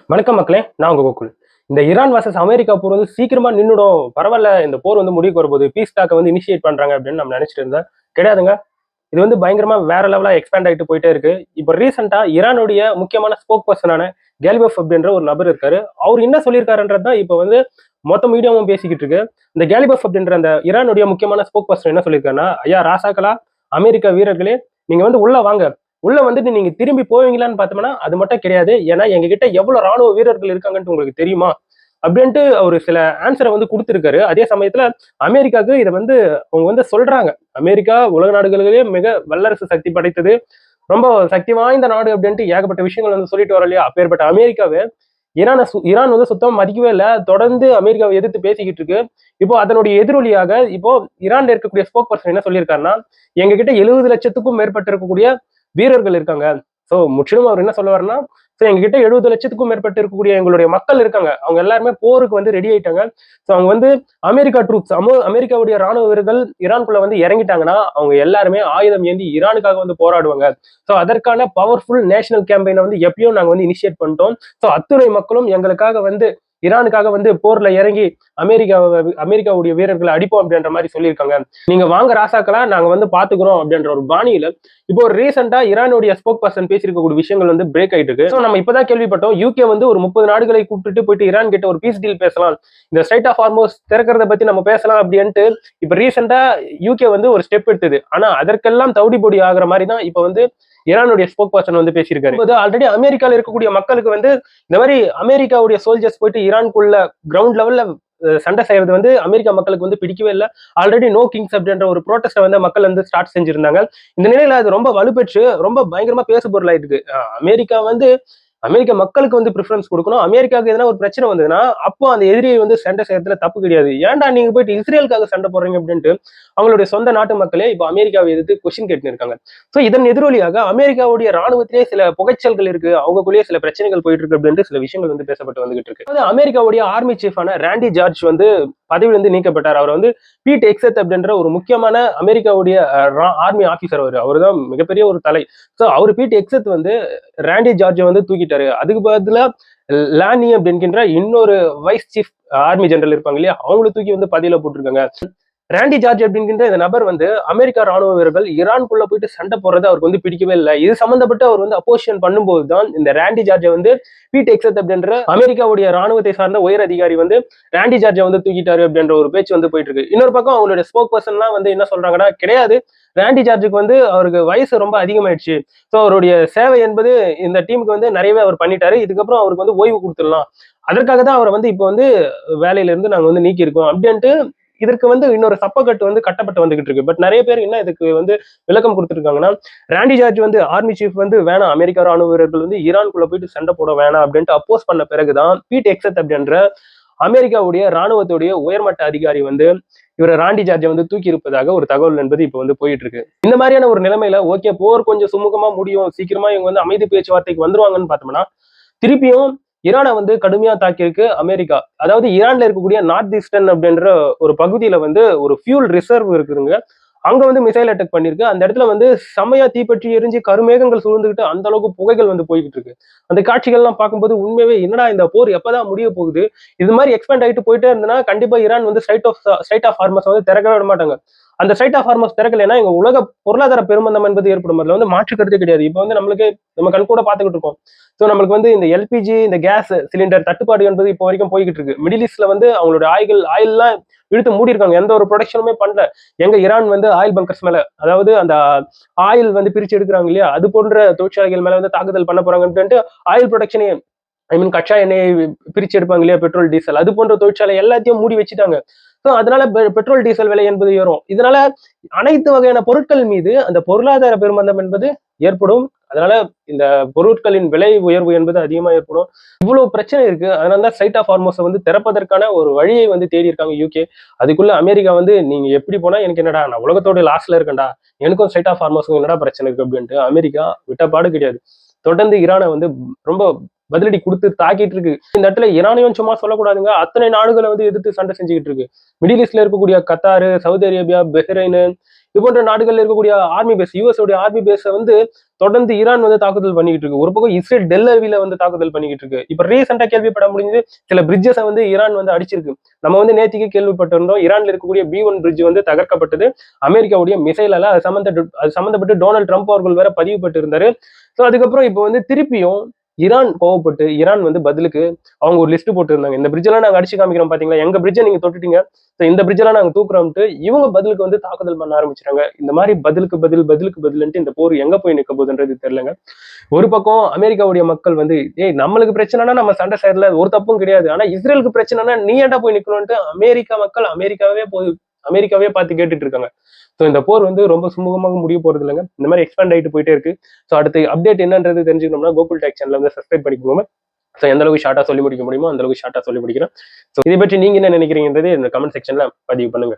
வணக்கம் மக்களே, நான் உங்க கோகுல். இந்த ஈரான் வர்சஸ் அமெரிக்கா போர் வந்து சீக்கிரமா நின்னுடும், பரவாயில்ல இந்த போர் வந்து முடிவுக்கு வரும்போது பீஸ் டாக்கை வந்து இனிஷியேட் பண்றாங்க அப்படின்னு நம்ம நினைச்சிட்டு இருந்தேன். கிடையாதுங்க. இது வந்து பயங்கரமா வேற லெவலா எக்ஸ்பேண்ட் ஆயிட்டு போயிட்டே இருக்கு. இப்போ ரீசெண்டா ஈரானுடைய முக்கியமான ஸ்போக் பர்சனான கேலிபஃப் அப்படின்ற ஒரு நபர் இருக்காரு. அவர் என்ன சொல்லியிருக்காருன்றது தான் இப்போ வந்து மொத்த மீடியாவும் பேசிக்கிட்டு இருக்கு. இந்த கேலிபஃப் அப்படின்ற அந்த ஈரானுடைய முக்கியமான ஸ்போக் பர்சன் என்ன சொல்லியிருக்காருன்னா, ஐயா ராசாக்களா, அமெரிக்க வீரர்களே, நீங்க வந்து உள்ள வாங்க. உள்ள வந்துட்டு நீங்க திரும்பி போவீங்களான்னு பார்த்தோம்னா அது மட்டும் கிடையாது. ஏன்னா எங்ககிட்ட எவ்வளவு ராணுவ வீரர்கள் இருக்காங்கன்னு உங்களுக்கு தெரியுமா? அப்படின்ட்டு ஒரு சில ஆன்சரை வந்து கொடுத்திருக்காரு. அதே சமயத்துல அமெரிக்காவுக்கு இதை வந்து அவங்க வந்து சொல்றாங்க. அமெரிக்கா உலக நாடுகளிலேயே மிக வல்லரசு சக்தி படைத்தது, ரொம்ப சக்தி வாய்ந்த நாடு அப்படின்ட்டு ஏகப்பட்ட விஷயங்கள் வந்து சொல்லிட்டு வர இல்லையா? அப்பேற்பட்ட அமெரிக்காவை ஈரான் வந்து சுத்தமா மதிக்கவே இல்லை. தொடர்ந்து அமெரிக்காவை எதிர்த்து பேசிக்கிட்டு இருக்கு. இப்போ அதனுடைய எதிரொலியாக இப்போ ஈரான்ல இருக்கக்கூடிய ஸ்போக் பர்சன் என்ன சொல்லியிருக்காருன்னா, எங்க கிட்ட 70 லட்சத்துக்கும் மேற்பட்டு இருக்கக்கூடிய வீரர்கள் இருக்காங்க. சோ முற்றிலும் அவர் என்ன சொல்லுவாருன்னா, சோ எங்ககிட்ட 70 லட்சத்துக்கும் மேற்பட்டு இருக்கக்கூடிய எங்களுடைய மக்கள் இருக்காங்க. அவங்க எல்லாருமே போருக்கு வந்து ரெடி ஆயிட்டாங்க. சோ அவங்க வந்து அமெரிக்கா ட்ரூப்ஸ், அமெரிக்காவுடைய ராணுவ வீரர்கள் ஈரான்குள்ள வந்து இறங்கிட்டாங்கன்னா அவங்க எல்லாருமே ஆயுதம் ஏந்தி ஈரானுக்காக வந்து போராடுவாங்க. சோ அதற்கான பவர்ஃபுல் நேஷனல் கேம்பெயினை வந்து எப்பயும் நாங்க வந்து இனிஷியேட் பண்ணிட்டோம். சோ அத்துணை மக்களும் எங்களுக்காக வந்து ஈரானுக்காக வந்து போர்ல இறங்கி அமெரிக்காவுடைய வீரர்களை அடிப்போம் அப்படின்ற மாதிரி சொல்லியிருக்காங்க. நீங்க வாங்க ராசாக்களா, நாங்க வந்து பாத்துக்கிறோம் அப்படின்ற ஒரு பாணியில இப்போ ஒரு ரீசெண்டா ஈரானுடைய ஸ்போக் பர்சன் பேசியிருக்கக்கூடிய விஷயங்கள் வந்து பிரேக் ஆயிட்டு இருக்கு. ஸோ நம்ம இப்பதான் கேள்விப்பட்டோம், யூகே வந்து ஒரு 30 நாடுகளை கூப்பிட்டு போயிட்டு ஈரான் கிட்ட ஒரு பீஸ் டீல் பேசலாம், இந்த ஸ்ட்ரைட் ஆஃப் ஹார்மோஸ் திறக்கிறத பத்தி நம்ம பேசலாம் அப்படின்ட்டு இப்ப ரீசெண்டா யூகே வந்து ஒரு ஸ்டெப் எடுத்தது. ஆனா அதற்கெல்லாம் தவிடி பொடி ஆகுற மாதிரி தான் இப்ப வந்து ஈரானுடைய ஸ்போக் பர்சன் வந்து பேசியிருக்காரு. ஆல்ரெடி அமெரிக்கால இருக்கக்கூடிய மக்களுக்கு வந்து இந்த மாதிரி அமெரிக்காவுடைய சோல்ஜர்ஸ் போயிட்டு ஈரானுக்குள்ள கிரவுண்ட் லெவல்ல சண்டை செய்யறது வந்து அமெரிக்கா மக்களுக்கு வந்து பிடிக்கவே இல்லை. ஆல்ரெடி நோ கிங்ஸ் அப்படின்ற ஒரு ப்ரோட்டஸ்ட வந்து மக்கள் வந்து ஸ்டார்ட் செஞ்சிருந்தாங்க. இந்த நிலையில அது ரொம்ப வலுப்பெற்று ரொம்ப பயங்கரமா பேசு பொருளாயிருக்கு. அமெரிக்கா வந்து அமெரிக்க மக்களுக்கு வந்து ப்ரிஃபரன்ஸ் கொடுக்கணும். அமெரிக்காவுக்கு எதனா ஒரு பிரச்சனை வந்ததுன்னா அப்போ அந்த எதிரியை வந்து சண்டை செய்யறதுல தப்பு கிடையாது. ஏன்டா நீங்க போயிட்டு இஸ்ரேலுக்காக சண்டை போடுறீங்க அப்படின்ட்டு அவங்களுடைய சொந்த நாட்டு மக்களே இப்போ அமெரிக்காவை எதிர்த்து கொஸ்டின் கேட்டு இருக்காங்க. ஸோ இதன் எதிரொலியாக அமெரிக்காவுடைய ராணுவத்திலே சில புகைச்சல்கள் இருக்கு, அவங்களுக்குள்ளேயே சில பிரச்சனைகள் போயிட்டு இருக்கு அப்படின்ட்டு சில விஷயங்கள் வந்து பேசப்பட்டு வந்துகிட்டு இருக்கு. அதாவது அமெரிக்காவுடைய ஆர்மி சீஃபான ராண்டி ஜார்ஜ் வந்து பதவியிலிருந்து நீக்கப்பட்டார். அவர் வந்து பீட் எக்ஸத் அப்படின்ற ஒரு முக்கியமான அமெரிக்காவுடைய ஆர்மி ஆபீசர். அவர் தான் மிகப்பெரிய ஒரு தலை. ஸோ அவர் பீட் எக்ஸத் வந்து ராண்டி ஜார்ஜை வந்து தூக்கிட்டாரு. அதுக்கு பதிலா லானி அப்படின்கின்ற இன்னொரு வைஸ் சீஃப் ஆர்மி ஜெனரல் இருப்பாங்க இல்லையா, அவங்களை தூக்கி வந்து பதவியில போட்டிருக்காங்க. ராண்டி ஜார்ஜ் அப்படிங்கிற இந்த நபர் வந்து அமெரிக்கா ராணுவ வீரர்கள் ஈரானுக்குள்ள போயிட்டு சண்டை போடுறது அவருக்கு வந்து பிடிக்கவே இல்லை. இது சம்பந்தப்பட்டு அவர் வந்து அப்போசிஷன் பண்ணும்போது தான் இந்த ராண்டி ஜார்ஜை வந்து பீட் எக்ஸத் அப்படின்ற அமெரிக்காவுடைய ராணுவத்தை சார்ந்த உயர் அதிகாரி வந்து ராண்டி ஜார்ஜை வந்து தூக்கிட்டாரு அப்படின்ற ஒரு பேச்சு வந்து போயிட்டு இருக்கு. இன்னொரு பக்கம் அவங்களுடைய ஸ்போக் பர்சன்லாம் வந்து என்ன சொல்றாங்கன்னா, கிடையாது, ராண்டி ஜார்ஜுக்கு வந்து அவருக்கு வயசு ரொம்ப அதிகமாயிடுச்சு. ஸோ அவருடைய சேவை என்பது இந்த டீமுக்கு வந்து நிறையவே அவர் பண்ணிட்டாரு. இதுக்கப்புறம் அவருக்கு வந்து ஓய்வு கொடுத்துடலாம். அதற்காக தான் அவரை வந்து இப்போ வந்து வேலையில இருந்து நாங்க வந்து நீக்கி இருக்கோம் அப்படின்ட்டு இதற்கு வந்து இன்னொரு சப்பக்கட்டு வந்து கட்டப்பட்டு வந்துகிட்டு இருக்கு. பட் நிறைய பேர் என்ன இதுக்கு வந்து விளக்கம் கொடுத்துருக்காங்கன்னா, ராண்டி ஜார்ஜ் வந்து ஆர்மி சீஃப் வந்து வேணாம், அமெரிக்கா ராணுவ வீரர்கள் வந்து ஈரானுக்குள்ள போயிட்டு சண்டை போட வேணாம் அப்படின்ட்டு அப்போஸ் பண்ண பிறகுதான் பீட் எக்ஸத் அப்படின்ற அமெரிக்காவுடைய ராணுவத்துடைய உயர்மட்ட அதிகாரி வந்து இவர் ராண்டி ஜார்ஜை வந்து தூக்கி இருப்பதாக ஒரு தகவல் என்பது இப்ப வந்து போயிட்டு இருக்கு. இந்த மாதிரியான ஒரு நிலைமையில ஓகே, போர் கொஞ்சம் சுமூகமா முடியும், சீக்கிரமா இவங்க வந்து அமைதி பேச்சுவார்த்தைக்கு வந்துருவாங்கன்னு பார்த்தோம்னா, திருப்பியும் ஈரானை வந்து கடுமையா தாக்கியிருக்கு அமெரிக்கா. அதாவது ஈரான்ல இருக்கக்கூடிய நார்த் ஈஸ்டர்ன் அப்படின்ற ஒரு பகுதியில வந்து ஒரு ஃபியூல் ரிசர்வ் இருக்குதுங்க. அங்க வந்து மிசைல் அட்டாக் பண்ணிருக்கு. அந்த இடத்துல வந்து செம்மையா தீப்பற்றி எரிஞ்சு கருமேகங்கள் சூழ்ந்துகிட்டு அந்த அளவுக்கு புகைகள் வந்து போய்கிட்டு இருக்கு. அந்த காட்சிகள்லாம் பார்க்கும்போது உண்மையாவே என்னடா இந்த போர் எப்பதான் முடிய போகுது, இது மாதிரி எக்ஸ்பேண்ட் ஆகிட்டு போயிட்டே இருந்ததுன்னா கண்டிப்பா ஈரான் வந்து ஸ்ட்ரைட் ஆஃப் ஹார்மஸ் வந்து திறக்கவே விட மாட்டாங்க. அந்த ஸ்ட்ரைட் ஆஃப் ஹார்மஸ் திறக்கலைன்னா எங்க உலக பொருளாதார பெருமந்தம் என்பது ஏற்படும். அதுல வந்து மாற்று கருத்து கிடையாது. இப்போ வந்து நம்மளுக்கு நம்ம கண் கூட பார்த்துக்கிட்டு இருக்கோம். ஸோ நம்மளுக்கு வந்து இந்த எல்பிஜி, இந்த கேஸ் சிலிண்டர் தட்டுப்பாடு என்பது இப்போ வரைக்கும் போய்கிட்டு இருக்கு. மிடில் ஈஸ்ட்ல வந்து அவங்களோட ஆயில்லாம் இழுத்து மூடி இருக்காங்க, எந்த ஒரு ப்ரொடக்ஷனுமே பண்ணல. எங்க ஈரான் வந்து ஆயில் பங்கர்ஸ் மேல, அதாவது அந்த ஆயில் வந்து பிரிச்சு எடுக்கிறாங்க இல்லையா, அது போன்ற தொழிற்சாலைகள் மேல வந்து தாக்குதல் பண்ண போறாங்கன்னு ஆயில் ப்ரொடக்ஷனே, ஐ மீன் கச்சா எண்ணெயை பிரிச்சு எடுப்பாங்க இல்லையா, பெட்ரோல் டீசல், அது போன்ற தொழிற்சாலை எல்லாத்தையும் மூடி வச்சுட்டாங்க. ஸோ அதனால பெட்ரோல் டீசல் விலை என்பது ஏறும். இதனால அனைத்து வகையான பொருட்கள் மீது அந்த பொருளாதார பெருமந்தம் என்பது ஏற்படும். அதனால இந்த பொருட்களின் விலை உயர்வு என்பது அதிகமா ஏற்படும். இவ்வளவு பிரச்சனை இருக்கு. அதனால தான் ஸ்ட்ரைட் ஆஃப் ஹார்மோஸை வந்து திறப்பதற்கான ஒரு வழியை வந்து தேடி இருக்காங்க யூகே. அதுக்குள்ள அமெரிக்கா வந்து நீங்க எப்படி போனா எனக்கு என்னடா, நான் உலகத்தோட லாஸ்ட்ல இருக்கேன்டா, எனக்கும் ஸ்ட்ரைட் ஆஃப் ஹார்மோஸுக்கும் என்னடா பிரச்சனை இருக்கு அப்படின்ட்டு அமெரிக்கா விட்ட பாடு கிடையாது. தொடர்ந்து ஈரானை வந்து ரொம்ப பதிலடி கொடுத்து தாக்கிட்டு இருக்கு. இந்த இடத்துல ஈரானையும் சும்மா சொல்லக்கூடாதுங்க. அத்தனை நாடுகளை வந்து எதிர்த்து சண்டை செஞ்சுக்கிட்டு இருக்கு. மிடில் ஈஸ்ட்ல இருக்கக்கூடிய கத்தாரு, சவுதி அரேபியா, பஹ்ரைன் இது போன்ற நாடுகள்ல இருக்கக்கூடிய ஆர்மி பேஸ், யூஎஸ் உடைய ஆர்மி பேஸ வந்து தொடர்ந்து ஈரான் வந்து தாக்குதல் பண்ணிக்கிட்டு இருக்கு. ஒரு பக்கம் இஸ்ரேல் டெல்லவில வந்து தாக்குதல் பண்ணிக்கிட்டு இருக்கு. இப்ப ரீசெண்டா கேள்விப்பட முடிஞ்சது, சில பிரிட்ஜஸை வந்து ஈரான் வந்து அடிச்சிருக்கு. நம்ம வந்து நேத்திக்கு கேள்விப்பட்டிருந்தோம், ஈரான்ல இருக்கக்கூடிய B1 பிரிட்ஜ் வந்து தகர்க்கப்பட்டது அமெரிக்காவுடைய மிசைலால. அது சம்பந்தப்பட்டு டொனால்டு ட்ரம்ப் அவர்கள் வேற பதிவு பட்டு இருந்தாரு. ஸோ அதுக்கப்புறம் இப்போ வந்து திருப்பியும் ஈரான் கோவப்பட்டு ஈரான் வந்து பதிலுக்கு அவங்க ஒரு லிஸ்ட் போட்டு இருந்தாங்க. இந்த பிரிட்ஜ் எல்லாம் நாங்க அடிச்சு காமிக்கிறோம் பாத்தீங்களா, எங்க பிரிட்ஜை நீங்க தொட்டுட்டீங்க, இந்த பிரிட்ஜ் எல்லாம் நாங்க தூக்குறோம்ட்டு இவங்க பதிலுக்கு வந்து தாக்குதல் பண்ண ஆரம்பிச்சிட்டாங்க. இந்த மாதிரி பதிலுக்கு பதிலுன்ட்டு இந்த போர் எங்க போய் நிக்க போகுதுன்றது தெரியலங்க. ஒரு பக்கம் அமெரிக்காவுடைய மக்கள் வந்து நம்மளுக்கு பிரச்சனைனா நம்ம சண்டை செய்யல, ஒரு தப்பும் கிடையாது. ஆனா இஸ்ரேலுக்கு பிரச்சனைனா நீ ஏன்டா போய் நிக்கணும்ட்டு அமெரிக்கா மக்கள் அமெரிக்காவே பார்த்து கேட்டுட்டு இருக்காங்க. ஸோ இந்த போர் வந்து ரொம்ப சுமூகமாக முடிய போறது இல்லைங்க. இந்த மாதிரி எக்ஸ்பேண்ட் ஆகிட்டு போயிட்டே இருக்கு. ஸோ அடுத்து அப்டேட் என்னன்றது தெரிஞ்சுக்கணும்னா கோகுல் டெக் சேனல் வந்து சப்ஸ்கிரைப் பண்ணிக்கோங்க. ஸோ எந்த அளவுக்கு ஷார்ட்டா சொல்லி முடிக்க முடியுமோ அந்த அளவுக்கு ஷார்ட்டா சொல்லி முடிக்கிறேன். ஸோ இதை பற்றி நீங்க என்ன நினைக்கிறீங்கன்றது இந்த கமெண்ட் செக்ஷன்ல பதிவு பண்ணுங்க.